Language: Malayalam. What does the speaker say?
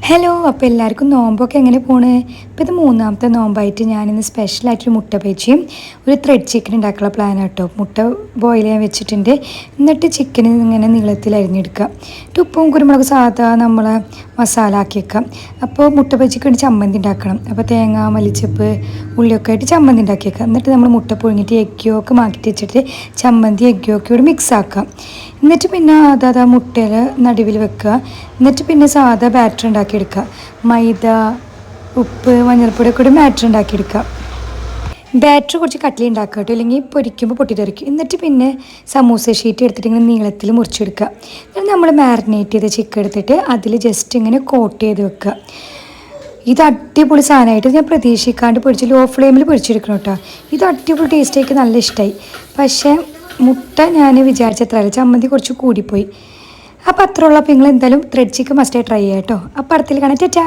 ഹലോ, അപ്പോൾ എല്ലാവർക്കും നോമ്പൊക്കെ എങ്ങനെ പോണ്? ഇപ്പോൾ ഇത് മൂന്നാമത്തെ നോമ്പായിട്ട് ഞാനിന്ന് സ്പെഷ്യലായിട്ടൊരു മുട്ട ബജിയും ഒരു ത്രെഡ് ചിക്കൻ ഉണ്ടാക്കാനുള്ള പ്ലാൻ കേട്ടോ. മുട്ട ബോയിൽ ചെയ്യാൻ വെച്ചിട്ടുണ്ട്. എന്നിട്ട് ചിക്കൻ ഇങ്ങനെ നീളത്തിൽ അരിഞ്ഞെടുക്കുക. ഉപ്പും കുരുമുളക് സാധാ നമ്മളെ മസാല ആക്കി വെക്കാം. അപ്പോൾ മുട്ട ബജിക്ക് വേണ്ടി ചമ്മന്തി ഉണ്ടാക്കണം. അപ്പോൾ തേങ്ങ, മല്ലിച്ചപ്പ്, ഉള്ളിയൊക്കെ ആയിട്ട് ചമ്മന്തി ഉണ്ടാക്കി വെക്കാം. എന്നിട്ട് നമ്മൾ മുട്ട പുഴുങ്ങിയിട്ട് എഗ്ഗ് യോക്ക് മാറ്റി വെച്ചിട്ട് ചമ്മന്തി എഗ്ഗ് യോക്കോട് മിക്സ് ആക്കാം. എന്നിട്ട് പിന്നെ അതാ മുട്ടയിൽ നടുവിൽ വെക്കുക. എന്നിട്ട് പിന്നെ സാധാ ബാറ്റർ ഉണ്ടാക്കിയെടുക്കുക. മൈദ, ഉപ്പ്, മഞ്ഞൾപ്പൊടി കൂടി ബാറ്റർ ഉണ്ടാക്കിയെടുക്കുക. ബാറ്റർ കുറച്ച് കട്ടിൽ ഉണ്ടാക്കുക കേട്ടോ, അല്ലെങ്കിൽ പൊരിക്കുമ്പോൾ പൊട്ടിത്തെറിക്കും. എന്നിട്ട് പിന്നെ സമൂസ ഷീറ്റ് എടുത്തിട്ട് ഇങ്ങനെ നീളത്തിൽ മുറിച്ചെടുക്കുക. എന്നിട്ട് നമ്മൾ മാരിനേറ്റ് ചെയ്ത ചിക്കൻ എടുത്തിട്ട് അതിൽ ജസ്റ്റ് ഇങ്ങനെ കോട്ട് ചെയ്ത് വെക്കുക. ഇത് അടിപൊളി സാധനമായിട്ട് ഞാൻ പ്രതീക്ഷിക്കാണ്ട് പൊരിച്ച് ലോ ഫ്ലെയിമിൽ പൊരിച്ചെടുക്കണം കേട്ടോ. ഇത് അടിപൊളി ടേസ്റ്റായിട്ട് നല്ല ഇഷ്ടമായി. പക്ഷേ മുട്ട ഞാൻ വിചാരിച്ചത്രയല്ല, ചമ്മന്തി കുറച്ച് കൂടിപ്പോയി. അപ്പോൾ അത്രയുള്ള അപ്പോൾ നിങ്ങൾ എന്തായാലും ത്രെഡ് ചിക്കൻ മസ്റ്റായി ട്രൈ ചെയ്യാം കേട്ടോ. അപ്പോൾ അടുത്തിൽ കാണാം. ടാറ്റാ.